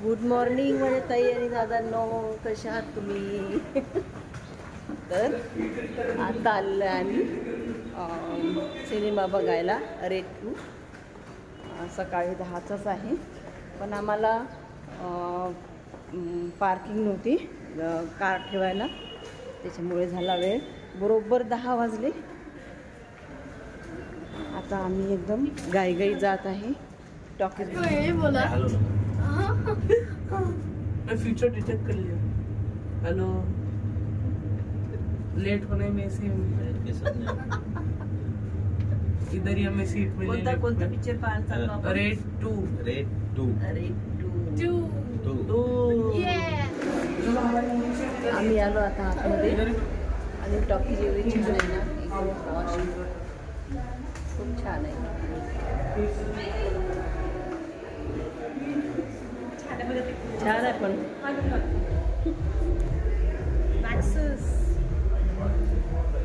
Good morning माझ्या ताई आणि दादांनो, कशा आहात तुम्ही? तर आता आलेलं आहे आम्ही सिनेमा बघायला रेड 2. सकाळी 10चाच आहे, पण आम्हाला पार्किंग नव्हती कार ठेवायला, त्याच्यामुळे झाला वेळ. बरोबर 10 वाजले. आता आम्ही एकदम घाईघाई जात आहे टॉकीज. बोला फ्यूचर डिटेक्ट कर लिया. हेलो, लेट होने में से इधर ही हमें सीट मिली. कोणता पिक्चर पाहायचा? रेड 2. आम्ही आलो आता आतमध्ये आणि टॉकीज एवढी छान आहे ना, एकदम पॉश, खूप छान आहे. छान आहे पण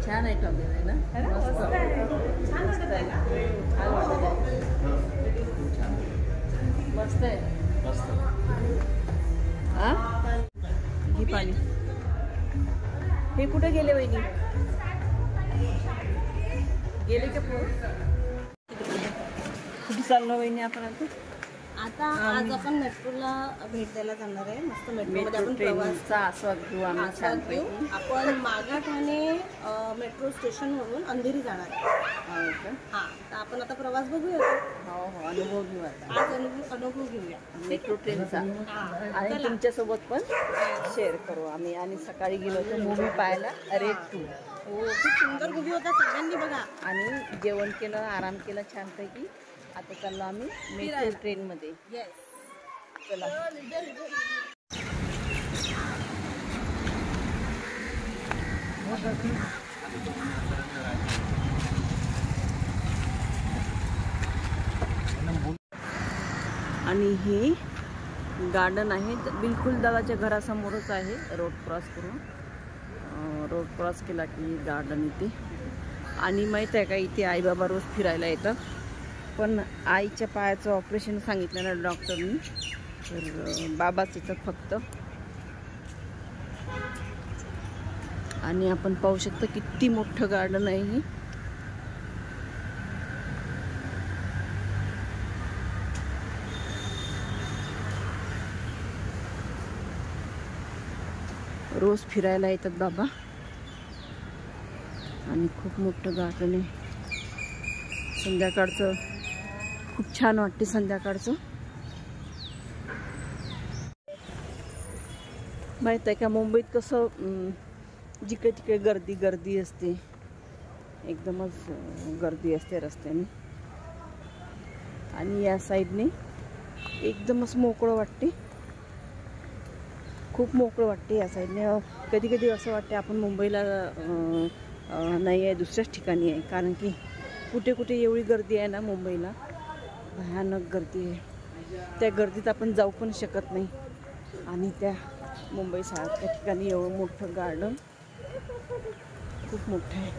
छान आहे टॉकीज आहे ना, मस्त मस्त आहे. घे पाणी. हे कुठे गेले वहिनी? गेले का कुठे चाललो वहिनी आपण? आता आज आपण मेट्रोला भेट द्यायला जाणार आहे. मस्त मेट्रोमध्ये आपण प्रवासचा आस्वाद घेऊ. आपण मागा ठाणे मेट्रो स्टेशनवरून अंधेरी जाणार आहे. हां, तर आपण आता प्रवास बघूया. हो, अनुभव घेऊ. आज अनुभव घेऊया मेट्रो ट्रेनचा, आणि तुमच्यासोबत पण शेअर करू आम्ही. आणि सकाळी गेलो होतो मूवी पाहायला रेड 2. हो, खूप सुंदर मूवी होता, सगळ्यांनी बघा. आणि जेवण केलं, आराम केला छानपैकी. आता चाललो आम्ही मेट्रो ट्रेनमध्ये. चला. आणि हे गार्डन आहे बिलकुल दादाच्या घरासमोरच आहे. रोड क्रॉस करून, रोड क्रॉस केला की गार्डन इथे. आणि माहीत आहे का, इथे आई बाबा रोज फिरायला येतात. पण आईच्या पायाचं ऑपरेशन सांगितलं ना डॉक्टरनी, तर बाबाच येतात फक्त. आणि आपण पाहू शकतो किती मोठं गार्डन आहे हे. रोज फिरायला येतात बाबा. आणि खूप मोठं गार्डन आहे. संध्याकाळचं खूप छान वाटते. संध्याकाळचं माहीत आहे का, मुंबईत कसं जिकडे तिकडे गर्दी असते, एकदमच गर्दी असते रस्त्याने. आणि या साईडने एकदमच मोकळं वाटते, खूप मोकळं वाटते या साईडने. कधी कधी असं वाटते आपण मुंबईला नाही आहे, दुसऱ्याच ठिकाणी आहे. कारण की कुठे कुठे एवढी गर्दी आहे ना मुंबईला, भयानक गर्दी आहे. त्या गर्दीत आपण जाऊ पण शकत नाही. आणि त्या मुंबईसारख्या ठिकाणी एवढं मोठं गार्डन, खूप मोठं आहे.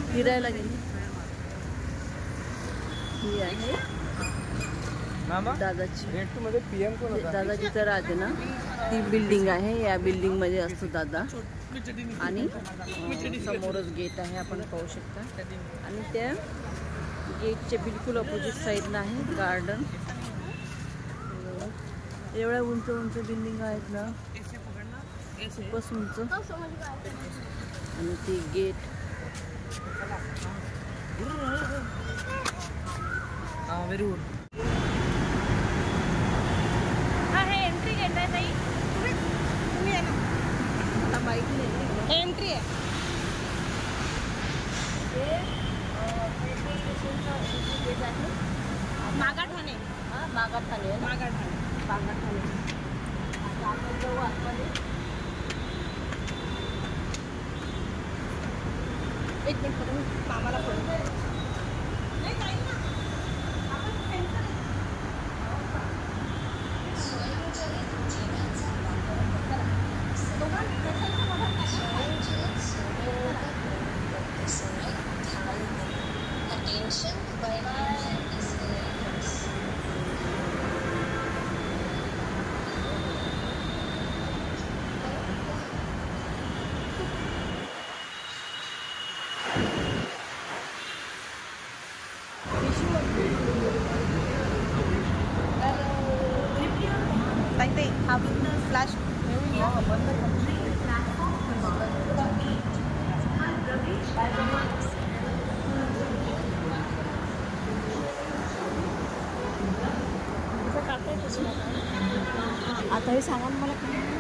फिरायला गेली. ही आहे दादाची. दादा जिथं राहते ना ती बिल्डिंग आहे. या बिल्डिंग मध्ये असतो दादा. आणि समोरच गेट आहे, आपण पाहू शकता. आणि त्या गेटच्या बिलकुल अपोजिट साईडला आहे गार्डन. एवढ्या उंच उंच बिल्डिंग आहेत ना, खूपच उंच. आणि ती गेट व्हेरी गुड. हे एंट्री गेट आहे ताई. तुम्ही आहे ना, मला माहिती नाही. एंट्री आहे. गेट आहे मागा ठाणे. मागा ठाणे. आता आपण जाऊ आतमध्ये. एक मिनिट, मामाला फोन. हा फ्लॅश आता हे सांगा मला.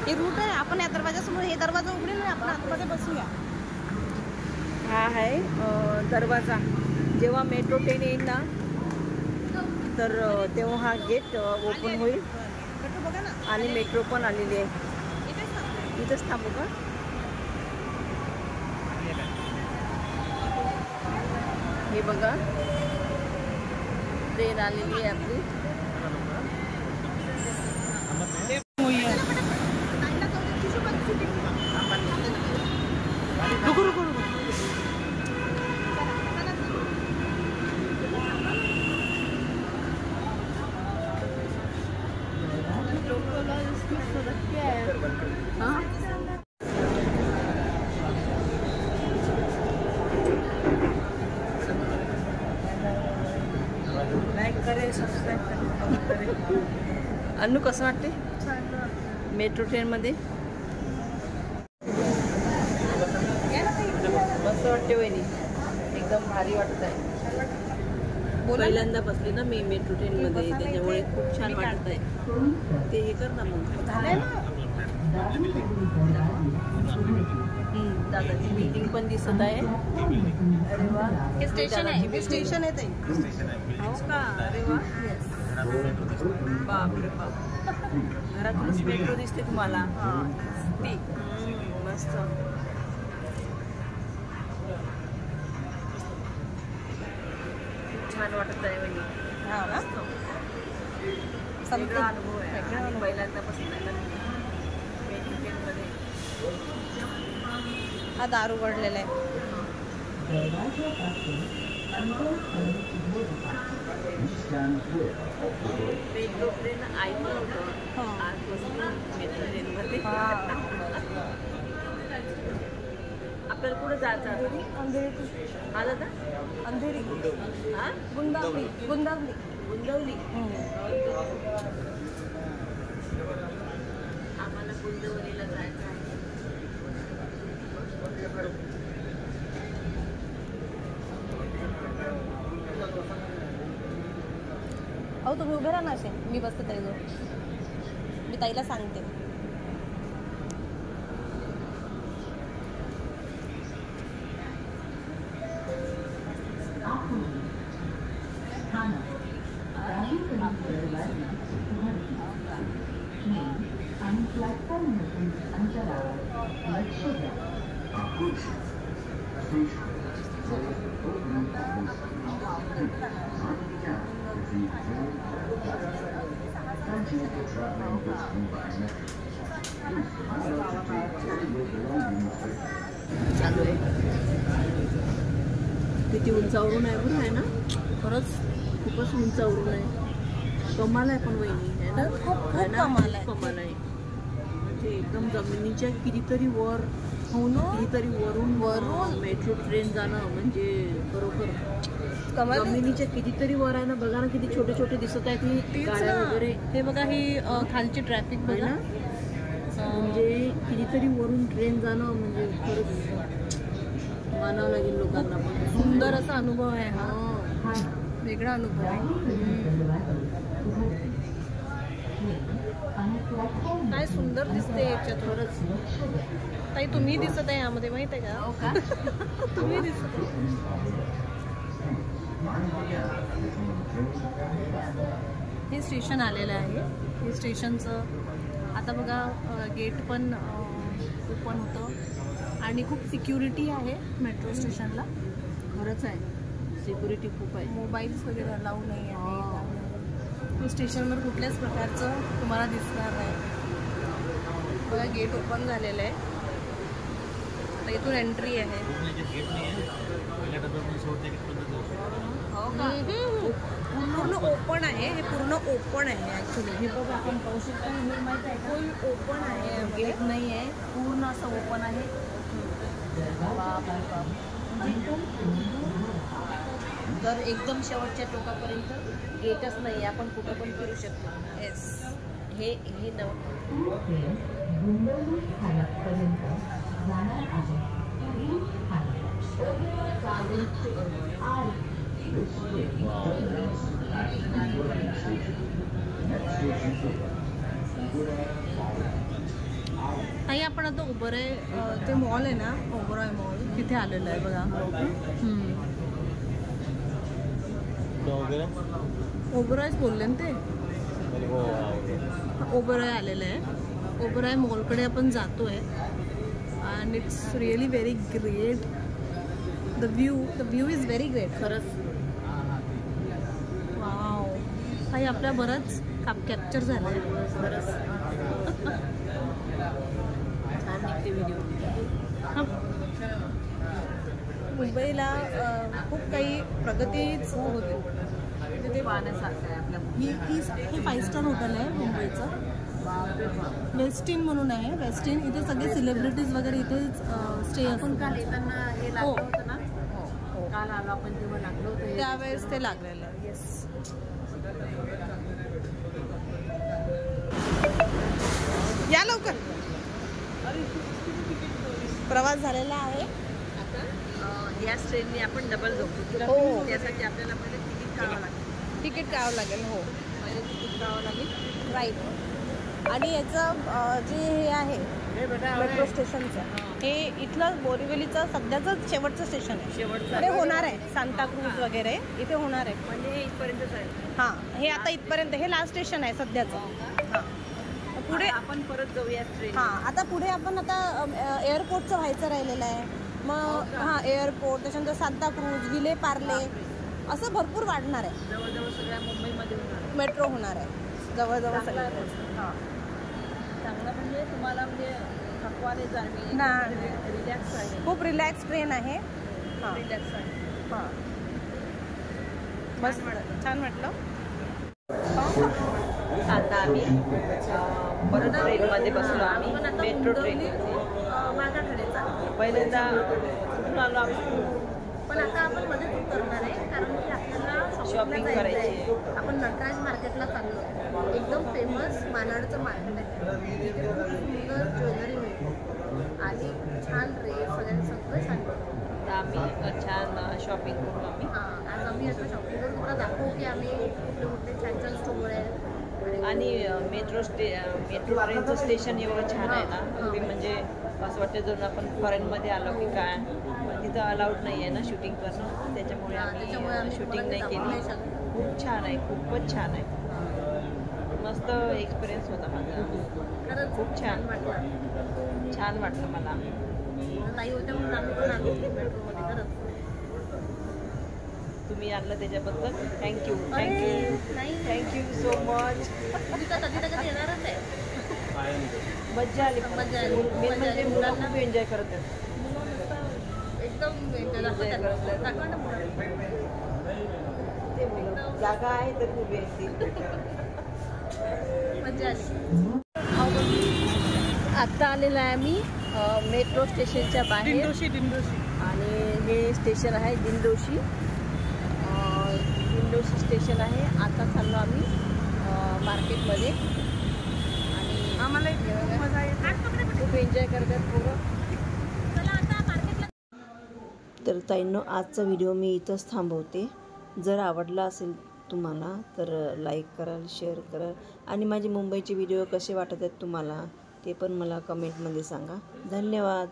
हे रूट आहे. आपण या दरवाजासमोर हे दरवाजा उघडेल आणि आपण आतमध्ये बसूया. हा आहे दरवाजा. जेव्हा मेट्रो ट्रेन येईल ना तर तेव्हा हा गेट ओपन होईल बघा ना. आणि मेट्रो पण आलेली आहे. इथंच थांबू का? हे बघा ट्रेन आलेली आहे आपली. अन्नू कसं वाटते मेट्रो ट्रेनमध्ये? मस्त वाटते वहिनी, एकदम भारी वाटत आहे. पहिल्यांदा बसली ना मी मेट्रो ट्रेनमध्ये, त्याच्यामुळे खूप छान वाटत आहे. ते हे कर ना मग. दादाची मीटिंग पण दिसत आहे. अरे वा, हे स्टेशन आहे. हे स्टेशन आहे ते. हो का? अरे वा, बापरे बाप. घरातूनच मेट्रो दिसते तुम्हाला? ती मस्त. खूप छान वाटत आहे म्हणजे. हा ना, वेगळा अनुभव आहे आणि पहिल्यांदा बसून आहे ना मेट्रो ट्रेनमध्ये. हा दार उघडलेला आहे. मेट्रो ट्रेन ऐकलं होतं आज बसून मेट्रो ट्रेनमध्ये. आपल्याला कुठं जायचं? अंधेरी. हा दादा, अंधेरी. हा, गुंदावली. गुंदावली. गुंदवली. आम्हाला गुंदवलीला जायचं आहे. अहो तुम्ही उभे राहा ना असे, मी बसते ताईजवळ. मी ताईला सांगते. चालू आहे. किती उंचावरून आहे बरं आहे ना? खरंच खूपच उंचावरून आहे. कमाल आहे पण वहिनी आहे ना? खूप आहे ना? कमाल आहे. कमाल आहे म्हणजे एकदम जमिनीच्या कितीतरी वर, हो ना, कितीतरी वरून वरून मेट्रो ट्रेन जाणं म्हणजे बरोबर कमाल आहे. जमिनीच्या कितीतरी वर आहे ना. बघा ना किती छोटे छोटे दिसत आहेत ही तेच गाड्या ना. वगैरे. हे बघा ही खालची ट्रॅफिक आहे बघा ना. म्हणजे कितीतरी वरून ट्रेन जाणं म्हणजे खरंच मानावं लागेल लोकांना पण. सुंदर असा अनुभव आहे हा. हा. वेगळा अनुभव आहे. काय सुंदर दिसते याच्यात. खरंच ताई तुम्ही दिसत आहे यामध्ये, माहित आहे का? तुम्ही दिसत हे स्टेशन आलेलं आहे. हे स्टेशनचं आता बघा गेट पण ओपन होतं आणि खूप सिक्युरिटी आहे मेट्रो स्टेशनला. खरंच आहे, सिक्युरिटी खूप आहे. मोबाईल्स वगैरे अलाऊ नाही आहे. स्टेशनवर कुठल्याच प्रकारचं तुम्हाला दिसणार नाही. बघा गेट ओपन झालेलं आहे. आता इथून एंट्री आहे. पूर्ण ओपन आहे. हे पूर्ण ओपन आहे ॲक्च्युली. हे बघा आपण पाहू शकतो. हे माहीत आहे का? फुल ओपन आहे. गेट नाही आहे, पूर्ण असं ओपन आहे. तर एकदम शेवटच्या टोकापर्यंत गेटच नाही, आपण कुठं पण फिरू शकतो. येस, हे ताई, आपण आता ओबराय ते मॉल आहे ना, ओबराय मॉल तिथे आलेलं आहे बघा. ओबरायच बोलले ना ते. ओबराय आलेलं आहे. ओबराय मॉलकडे आपण जातोय and it's really very great. The view is very great खरंच. वाव, ताई आपल्या बरंच कॅप्चर झालं आहे खरंच. छान निघते व्हिडिओ. मुंबईला खूप काही प्रगतीच होते. तिथे पाहण्यासारखं आहे आपल्या. हे 5 स्टार हॉटेल आहे मुंबईचं. वेस्टिन म्हणून आहे. वेस्टिन इथे सगळे सेलिब्रिटीज वगैरे इथेच स्टे असतात. काल येताना हे लागलं होतं ना. हो, काल आलो आपण तेव्हा लागलं होतं, त्यावेळेस ते लागलेलं. येस, या लवकर. प्रवास झालेला आहे. आता याच ट्रेनने आपण डबल झोपू. हो, त्यासाठी आपल्याला पहिले तिकीट काढावं लागेल. तिकीट काढावं लागेल. हो, पहिले तिकीट काढावं लागेल. राईट. आणि याचं जे हे आहे मेट्रो स्टेशनचं, हे इथलं बोरिवलीचं सध्याचं शेवटचं स्टेशन आहे. शेवटचं हे होणार आहे. सांताक्रूज वगैरे इथे होणार आहे. म्हणजे हे इथपर्यंतच आहे. हां, हे आता इथपर्यंत हे लास्ट स्टेशन आहे सध्याचं. हां, पुढे आपण परत जाऊया ट्रेन. हां, आता पुढे आपण आता एअरपोर्टचं व्हायचं राहिलेलं आहे. मग हां, एअरपोर्ट, त्याच्यानंतर सांताक्रूज, विले पार्ले, असं भरपूर वाढणार आहे. जवळजवळ सगळ्या मुंबईमध्ये मेट्रो होणार आहे. जवळजवळ सगळं. हां, चांगलं म्हणजे तुम्हाला म्हणजे थकवा नाही जाणवेल ना. रिलॅक्स आहे. खूप रिलॅक्स ट्रेन आहे. हां, रिलॅक्स आहे. हां, बस छान वाटलं. आता आम्ही परत ट्रेनमध्ये बसलो. आम्ही मेट्रो ट्रेनमध्ये माझ्याकडे पहिल्यांदा कुठून आलो आपण, पण आता आपण मध्येच उतरणार आहे कारण की आपल्याला शॉपिंग करायची आहे. आपण नटराज मार्केटला चाललो. एकदम फेमस मानाडचं मार्केट आहे. तिथे खूप सुंदर ज्वेलरी मिळते आणि छान ड्रेस वगैरे सगळं छान मिळतं. आम्ही छान शॉपिंग करू आम्ही. हां, आज आम्ही आता शॉपिंग करून तुम्हाला दाखवू की आम्ही कुठले कुठले छान छान स्टोर आहे. आणि मेट्रो ट्रेनचं स्टेशन एवढं छान आहे ना, तुम्ही म्हणजे असं वाटतं जर आपण फॉरेनमध्ये आलो की काय. पण तिथं अलाउड नाही आहे ना शूटिंग करणं, त्याच्यामुळे आम्ही शूटिंग नाही केली. खूप छान आहे, खूपच छान आहे. मस्त एक्सपिरियन्स होता माझा. खरंच खूप छान वाटलं. छान वाटलं मला. ताई होत्या म्हणून आम्ही पण आलो मेट्रोमध्ये. खरंच तुम्ही आणलं त्याच्याबद्दल थँक्यू. Thank you so much. कधी येणारच आहे. मज्जा आली. मज्जा आली. मेन म्हणजे मुलांना खूप एन्जॉय करत आहेत. एकदम एन्जॉय करत. जागा आहे तर खूप मज्जा आली. आत्ता आलेला आहे आम्ही मेट्रो स्टेशनच्या बाहेर. दिंडोशी. आणि हे स्टेशन आहे दिंडोशी. दिंडोशी स्टेशन आहे. आता चाललो आम्ही मार्केटमध्ये आणि आम्हाला मजा येते. खूप एन्जॉय करतात पोरं. तर ताईंनो, आजचा व्हिडिओ मी इथंच थांबवते. जर आवडला असेल तुम्हाला तर लाईक कराल, शेअर कराल आणि माझे मुंबईचे व्हिडिओ कसे वाटत आहेत तुम्हाला ते पण मला कमेंटमध्ये सांगा. धन्यवाद.